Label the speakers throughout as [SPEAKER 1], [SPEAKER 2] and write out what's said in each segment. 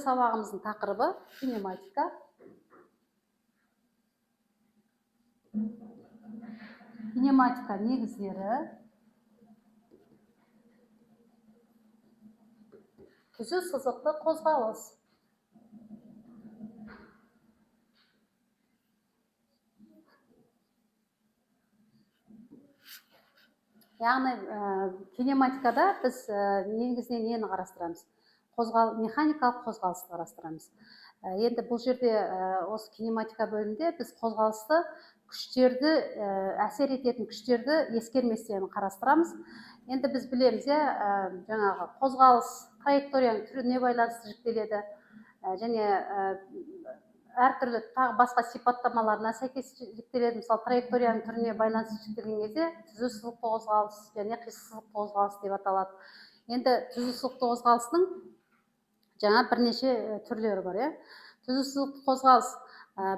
[SPEAKER 1] сабағымыздың тақырыбы кинематика. Кинематика негіздері, түзу сызықты қозғалыс. Яғни кинематикада біз негізінен нені қарастырамыз? Механикалық қозғалысты қарастырамыз. Енді бұл жерде осы кинематика бөлімінде біз қозғалысты, күштерді, әсер ететін күштерді ескерместен қарастырамыз. Енді біз білеміз, жаңағы қозғалыс траекторияның түріне байланысты жіктеледі, және әртүрлі тағы басқа сипаттамаларына сәйкес жіктеледі. Мысалы, траекторияның түріне байланысты жіктелген кезде түзу сызықты қозғалыс және қисық сызықты қозғалыс деп аталады. Енді түзу сызықты қозғалыстың жаңа бірнеше түрлері бар. Түзу сызықты қозғалыс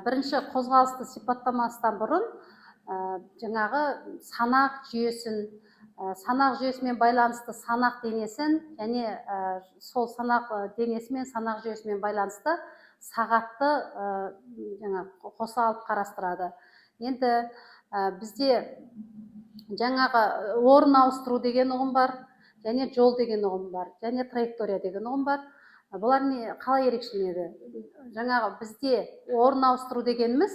[SPEAKER 1] бірінші қозғалысты сипаттамастан бұрын жаңағы санақ жүйесімен байланысты санақ денесін және сол санақ денесі мен санақ жүйесімен байланысты сағатты қоса алып қарастырады. Енді бізде жаңағы орын ауыстыру деген ұғым бар, және жол деген ұғым бар, және траектория деген ұғым бар. Бұлар қалай ерекшеленеді? Жаңағы бізде орын ауыстыру дегеніміз,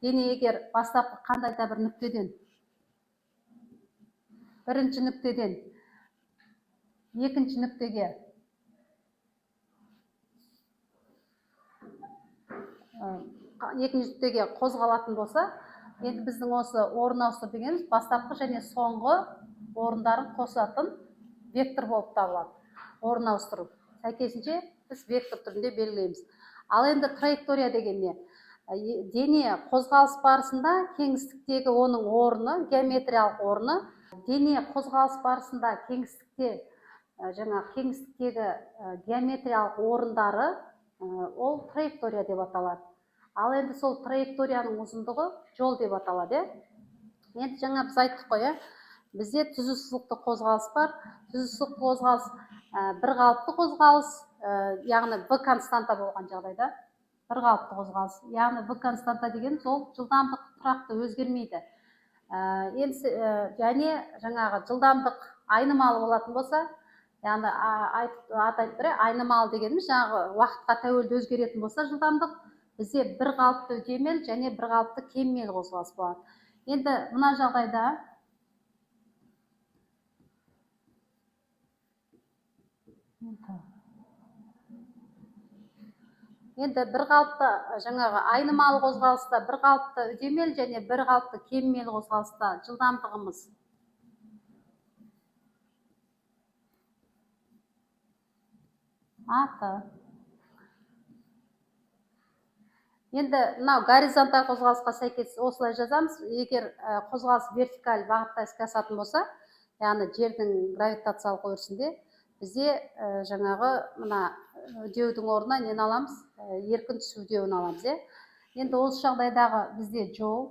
[SPEAKER 1] дене егер бастапқы қандай да бір нүктеден, бірінші нүктеден екінші нүктеге қозғалатын болса, енді біздің осы орын ауыстыру дегеніміз бастапқы және соңғы орындарын қосатын вектор болып табылады. Орын ауыстыру. Сәйкесінше біз вектор түрінде белгілейміз. Ал енді траектория деген не? Дене қозғалыс барысында кеңістіктегі оның орны, геометриялық орны, дене қозғалыс барысында кеңістіктегі геометриялық орындары, ол траектория деп аталады. Ал енді сол траекторияның ұзындығы жол деп аталады. Енді жаңа біз айттық қой, бізде түзу сызықты қозғалыс бар. Түзу сызықты қозғалыс бір қалыпты қозғалыс, яғни V константа болған жағдайда бір қалыпты қозғалыс. Яғни V константа деген сол жылдамдық тұрақты өзгермейді. Және жаңағы жылдамдық айнымалы болатын болса, яғни айнымалы дегеніміз жаңағы уақытқа тәуелді өзгеретін болса жылдамдық, бізде бір қалыпты үдемел және бір қалыпты кеммел қозғалыс болады. Енді мына жағдайда бір қалыпты жаңағы айнымалы қозғалыста бір қалыпты үдемел және бір қалыпты кеммел қозғалыста жылдамдығымыз аты. Енді мынау горизонталь қозғалысқа сәйкес осылай жазамыз. Егер қозғалыс вертикаль бағытта іске асатын болса, яғни жердің гравитациялық өрісінде, бізде жаңағы мына үдеудің орнына нені аламыз? Еркін түсу үдеуін аламыз. Енді осы жағдайдағы бізде жол,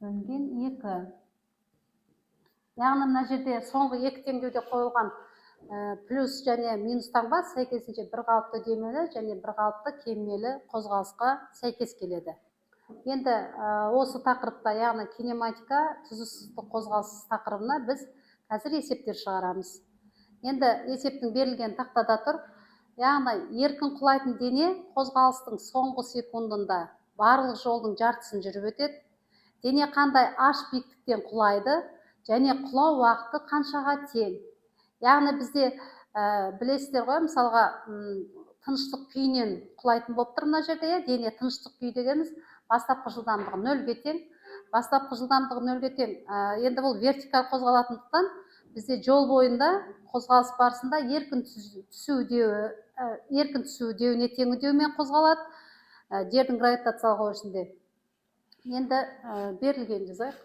[SPEAKER 1] бөлінген 2. Яғни мына жерде соңғы 2 теңдеуде қойылған плюс және минус таңба сәйкесінше бір қалыпты үдемелі және бір қалыпты кеммелі қозғалысқа сәйкес келеді. Енді осы тақырыпта, яғни кинематика, түзу сызықты қозғалыс тақырыбына біз қазір есептер шығарамыз. Енді есептің берілген тақтада тұр. Яғни еркін құлайтын дене қозғалыстың соңғы секундында барлық жолдың жартысын жүріп өтеді. Дене қандай h биіктіктен құлайды және құлау уақыты қаншаға тең? Яғни бізде білесіздер ғой, мысалға тыныштық күйінен құлайтын болып тұр мына жерде. Дене тыныштық күйі дегеніміз бастапқы жылдамдығы 0-ге тең. Бастапқы жылдамдығы 0-ге тең. Енді бұл вертикаль қозғалатындықтан бізде жол бойында қозғалыс барысында еркін түсу үдеуіне тең үдеумен қозғалады, жердің гравитациялық өрісінде. Енді берілген жазайық.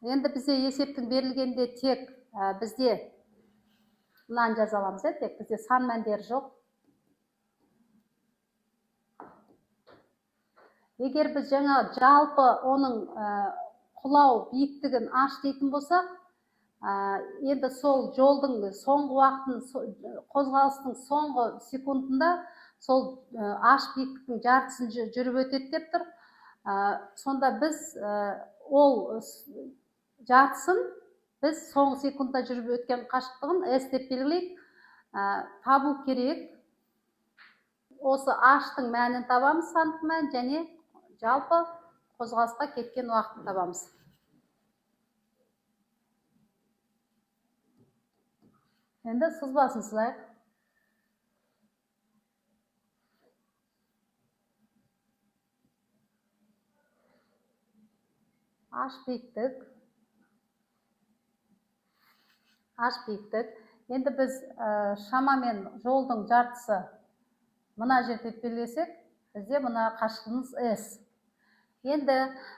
[SPEAKER 1] Енді бізде есептің берілгенде тек бізде мынаны жаза аламыз, тек бізде сан мәндері жоқ. Егер біз жаңа жалпы оның құлау биіктігін h дейтін болсақ, Енді сол жолдың соңғы уақытын, қозғалыстың соңғы секундында сол H биіктіктің жартысын жүріп өтеді деп тұр. Сонда біз ол жартысын біз соңғы секундта жүріп өткен қашықтығын S деп белгілейік. Табу керек. Осы H-тың мәнін табамыз, сандық мән, және жалпы қозғалысқа кеткен уақытын табамыз. Енді сызбасын сызайық. H биіктік. Енді біз шамамен жолдың жартысы мына жерде белгілесек, бізде мына қашықтығымыз S. Енді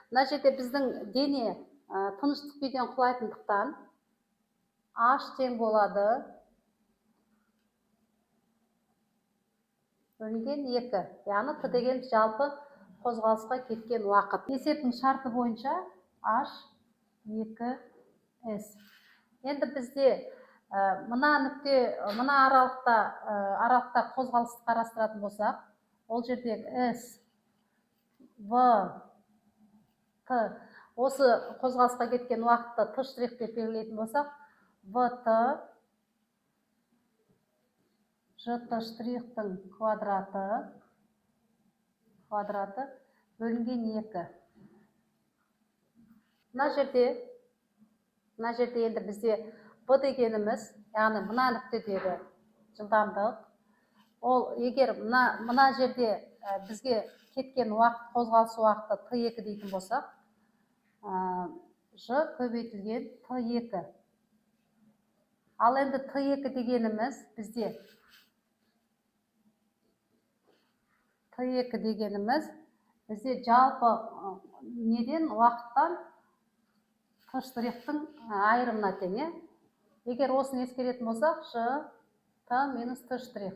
[SPEAKER 1] мына жерде біздің дене тыныштық күйден құлайтындықтан H тең болады бөлінген 2. Яғни T деген жалпы қозғалысқа кеткен уақыт. Есептің шарты бойынша H 2S. Енді бізде мына нүкте, мына аралықта қозғалысты қарастыратын болсақ, ол жердегі S, V, T, осы қозғалысқа кеткен уақытты T штрих деп белгілейтін болсақ, VT GT штрихтың квадраты бөлінген 2. Мына жерде енді бізде V дегеніміз, яғни мына нүктедегі жылдамдық, ол егер мына жерде бізге кеткен уақыт, қозғалыс уақыты T2 дейтін болсақ, Ж көбейтілген T2. Ал енді T2 дегеніміз бізде жалпы неден, уақыттан T штрихтың айырымына тең. Егер осыны ескеретін болсақ, Ж T минус T штрих.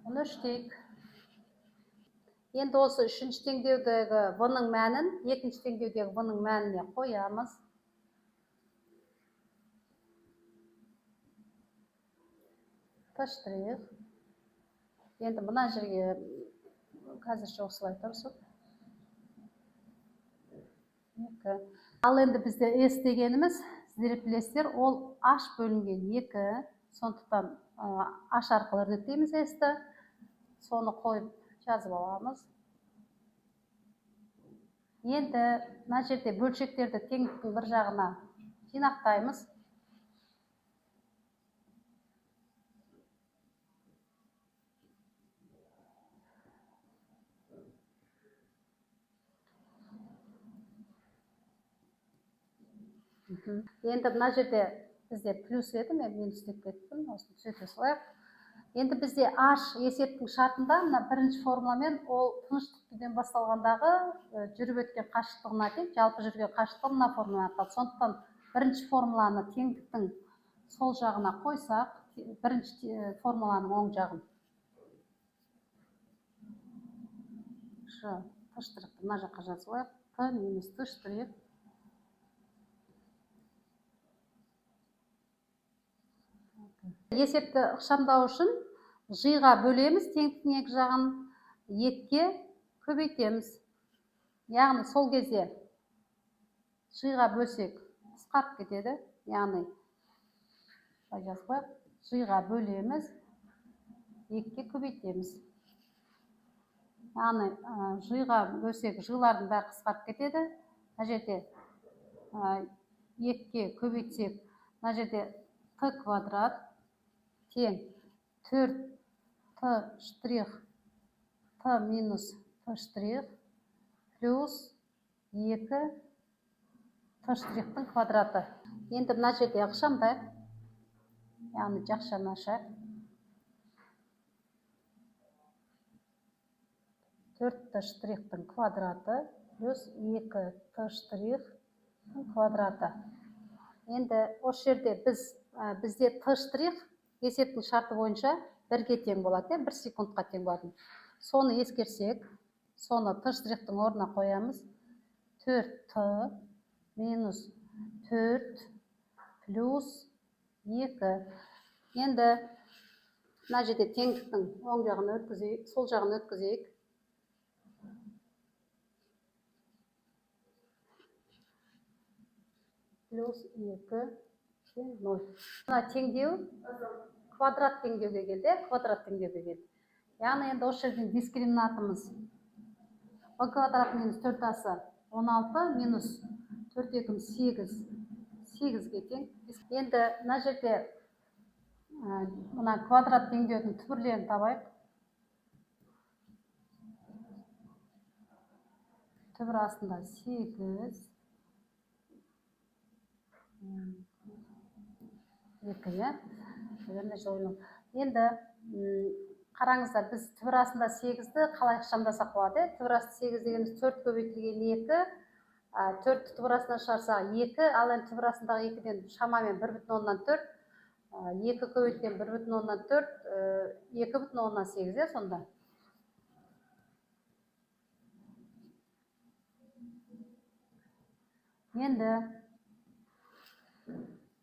[SPEAKER 1] Оны 3 дейік. Енді осы үшінші теңдеудегі V-ның мәнін екінші теңдеудегі V-ның мәніне қоямыз. T штрих. Енді мына жерге қазірше осылай тұрсын. Ал енді бізде S дегеніміз, сіздер білесіздер, ол H бөлінген 2. Сондықтан H арқылы іріктейміз S-ті. Соны қойып жазып аламыз. Енді мына жерде бөлшектерді теңдіктің бір жағына жинақтаймыз. Енді мына жерде бізде плюс еді, мен минус деп кеттім, осыны түзете салайық. Енді бізде H есептің шартында мына бірінші формуламен ол тыныштық күйден басталғандағы жүріп өткен қашықтығына тең, жалпы жүрген қашықтығы мына формула арқылы. Сондықтан бірінші формуланы теңдіктің сол жағына қойсақ, бірінші формуланың оң жағын. Ж T штрихті мына жаққа жазып алайық. T минус T штрих. Есепті ықшамдау үшін Ж-ға бөлеміз, теңдіктің екі жағын 2-ге көбейтеміз. Яғни сол кезде Ж-ға бөлсек қысқарып кетеді. Яғни Ж-ға бөлеміз, 2-ге көбейтеміз. Яғни Ж-ға бөлсек Ж-лардың бәрі қысқарып кетеді. Мына жерде 2-ге көбейтсек, мына жерде Т квадрат тең 4Т штрих Т минус Т штрих плюс 2Т штрихтың квадраты. Енді мына жерде ықшамдайық, яғни жақшаны ашайық. 4Т штрихтың квадраты плюс 2Т штрихтың квадраты. Енді осы жерде бізде Т штрих есептің шарты бойынша 1-ге тең болады, 1 секундқа тең болады. Соны ескерсек, соны Т штрихтың орнына қоямыз. 4Т минус 4 плюс 2. Енді мына жерде теңдіктің оң жағын өткізейік, сол жағын өткізейік. Плюс 2 0. Мына теңдеу квадрат теңдеуге келді, квадрат теңдеуге келді. Яғни енді осы жерден дискриминантымыз b квадрат минус 4ac 16 минус 4 2 8. 8-ге тең. Енді мына жерде мына квадрат теңдеудің түбірлерін табайық. Түбір астында 8 2. Енді қараңыздар, біз түбір астында 8-ді қалай ықшамдасақ болады? Түбір асты 8 дегеніміз 4 көбейтілген 2, 4-ті түбір астына шығарсақ 2, ал енді түбір астындағы 2-ден шамамен 1,4, 2 көбейтілген 1,4, 2,8 сонда. Енді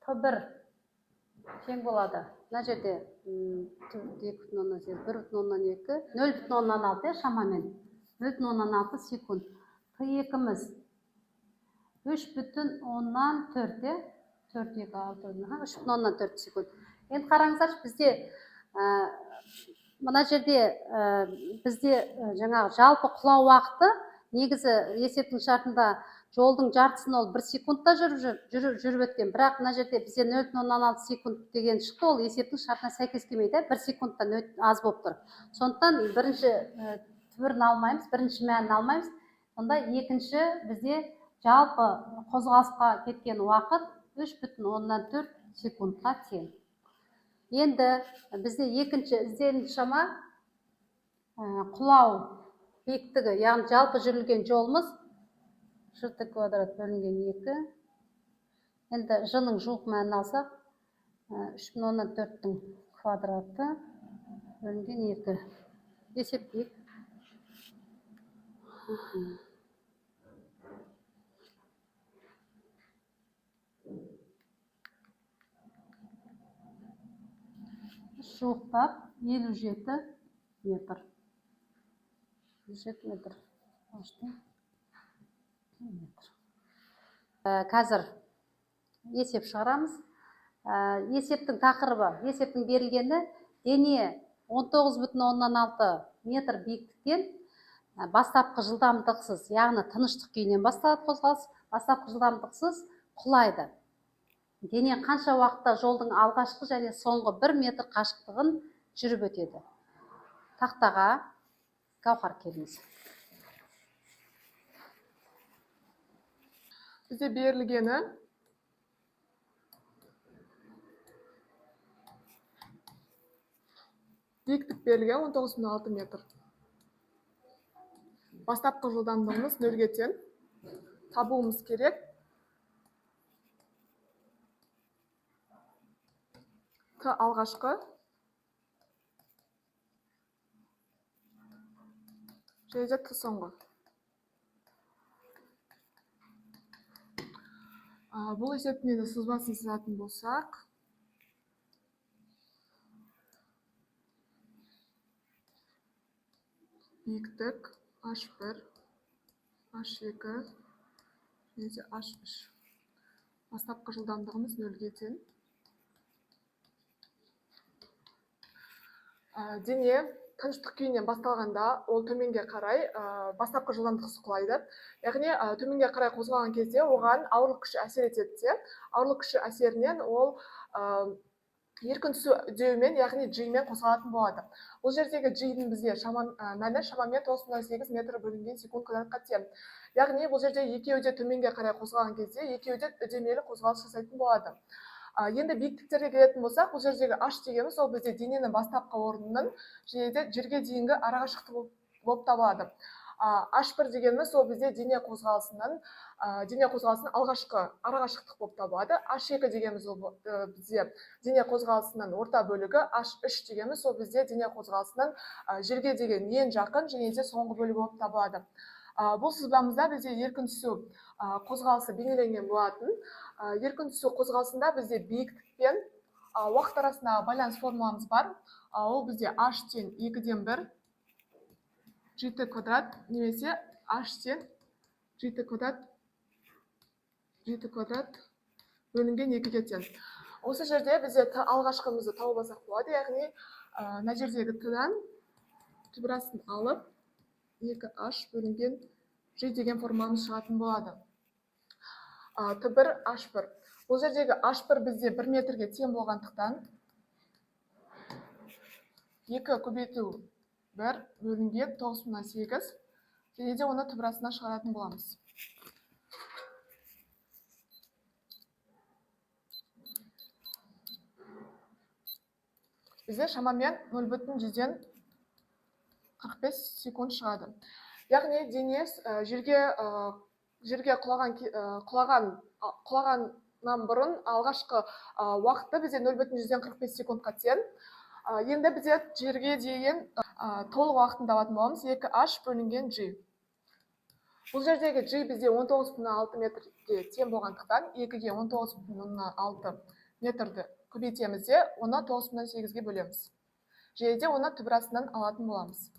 [SPEAKER 1] Т1 тең болады. Мына жерде 2,8, 1,2, 0,6 шамамен 0,6 секунд. Т2-міз 3,4, 4, 2, 6, 3,4 секунд. Енді қараңыздар, бізде мына жерде бізде жаңағы жалпы құлау уақыты негізі есептің шартында жолдың жартысын ол 1 секундта жүріп өткен. Бірақ мына жерде бізде 0,6 секунд деген шықты, ол есептің шартына сәйкес келмейді. 1 секундтан аз болып тұр. Сондықтан бірінші түбірін алмаймыз, бірінші мәнін алмаймыз. Сонда екінші бізде жалпы қозғалысқа кеткен уақыт 3,4 секундқа тең. Енді бізде екінші ізденілген шама құлау биіктігі, яғни жалпы жүрілген жолымыз т квадрат бөлінген 2. Енді ж-ның жуық мәнін алсақ, 3,4-тің квадраты бөлінген 2. Есептейік. Жуықтап 57 метр. 57 метр. Қазір есеп шығарамыз. Есептің тақырыбы, есептің берілгені дене 19,6 метр биіктіктен бастапқы жылдамдықсыз, яғни тыныштық күйінен басталады қозғалыс, бастапқы жылдамдықсыз құлайды. Дене қанша уақытта жолдың алғашқы және соңғы 1 метр қашықтығын жүріп өтеді. Тақтаға Гаухар келіңіз.
[SPEAKER 2] Бізде берілгені биіктік берілген 19,6 метр. Бастапқы жылдамдығымыз 0-ге тең. Табуымыз керек. Т алғашқы және Т соңғы. Бұл есептің сызбасын сызатын болсақ, биіктік H1, H2 және H3. Бастапқы жылдамдығымыз 0-ге тең. Дене тыныштық күйінен басталғанда ол төменге қарай бастапқы жылдамдықсыз құлайды. Яғни төменге қарай қозғалған кезде оған ауырлық күші әсер етеді. Ауырлық күші әсерінен ол еркін түсу үдеуімен, яғни G-мен қозғалатын болады. Бұл жердегі G-дің бізде мәні шамамен 9,8 метр бөлінген секунд квадратқа тең. Яғни бұл жерде екеуі де төменге қарай қозғалған кезде екеуі де үдемелі қозғалыс жасайтын болады. Енді биіктіктерге келетін болсақ, бұл жердегі H дегеніміз ол бізде дененің бастапқы орнының және де жерге дейінгі арақашықтығы болып табылады. H1 дегеніміз ол бізде дене қозғалысының алғашқы арақашықтық болып табылады. H2 дегеніміз ол бізде дене қозғалысының орта бөлігі, H3 дегеніміз ол бізде дене қозғалысының жерге деген ең жақын және де соңғы бөлігі болып табылады. Бұл сызбамызда бізде еркін түсу қозғалысы бейнеленген болатын. еркін түсу қозғалысында бізде биіктік пен уақыт арасындағы байланыс формуламыз бар. Ол бізде h тең 2-ден 1 gt квадрат немесе h тең gt квадрат бөлінген 2-ге тең. Осы жерде бізде алғашқымызды тауып алсақ болады, яғни мына жердегі т-дан түбірасын алып 2h бөлінген g деген формамыз шығатын болады. Т1 h1. Бұл жердегі h1 бізде 1 метрге тең болғандықтан 2 көбейту 1 бөлінген 9/8 және де оны түбірасына шығаратын боламыз. Бізде шамамен 0,145 секунд шығады. Яғни дене жерге құлағаннан бұрын алғашқы уақыты бізде 0,145 секундқа тең. Енді бізде жерге дейін толық уақытын табатын боламыз. 2h бөлінген g. Бұл жердегі g бізде 19,6 метрге тең болғандықтан 2-ге 19,6 метрді көбейтеміз де, оны 9/8-ге бөлеміз. Және де оны түбірасынан алатын боламыз.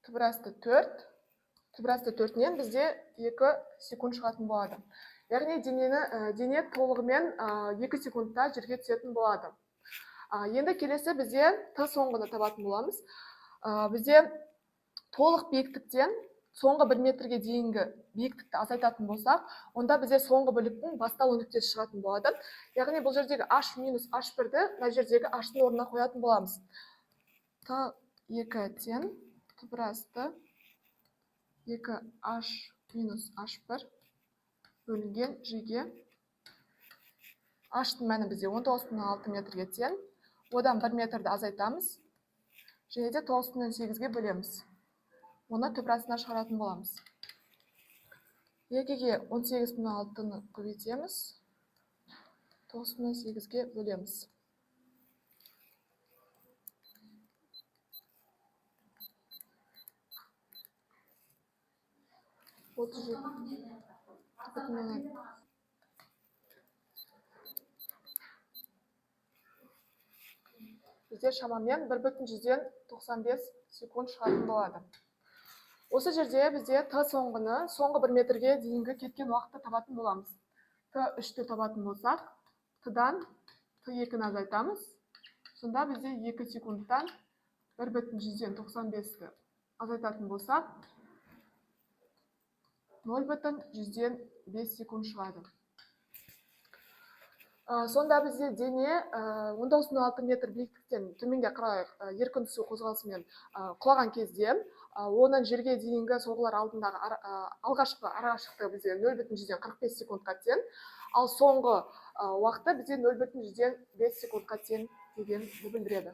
[SPEAKER 2] Түбірасты 4. Түбірасты 4-нен бізде 2 секунд шығатын болады. Яғни дене толығымен 2 секундта жерге түсетін болады. Енді келесі бізде т соңғыны табатын боламыз. Бізде толық биіктіктен соңғы 1 метрге дейінгі биіктікті азайтатын болсақ, онда бізде соңғы бөліктің басталу нүктесі шығатын болады. Яғни бұл жердегі h минус h1-ді мына жердегі h-тың орнына қоятын боламыз. Т2 тең түбірасты 2h минус h1 бөлінген g-ге. H-тың мәні бізде 19,6 метрге тең. Одан 1 метрді азайтамыз. Және де 9/8-ге бөлеміз. Оны түбірасына шығаратын боламыз. 2-ге 18,6-ны көбейтеміз. 9/8-ге бөлеміз. Бізде шамамен 1,195 секунд шығатын болады. Осы жерде бізде т соңғыны соңғы 1 метрге дейінгі кеткен уақытты табатын боламыз. Т3-ті табатын болсақ, т-дан т2-ні азайтамыз. Сонда бізде 2 секундтан 1,195-ті азайтатын болсақ, 0,105 секунд шығады. Сонда бізде дене 19,6 метр биіктіктен төменге қарай еркін түсу қозғалысымен құлаған кезде, оның жерге дейінгі соғылар алдындағы алғашқы арақашықтығы бізде 0,145 секундқа тең, ал соңғы уақыты бізде 0,105 секундқа тең дегенді білдіреді.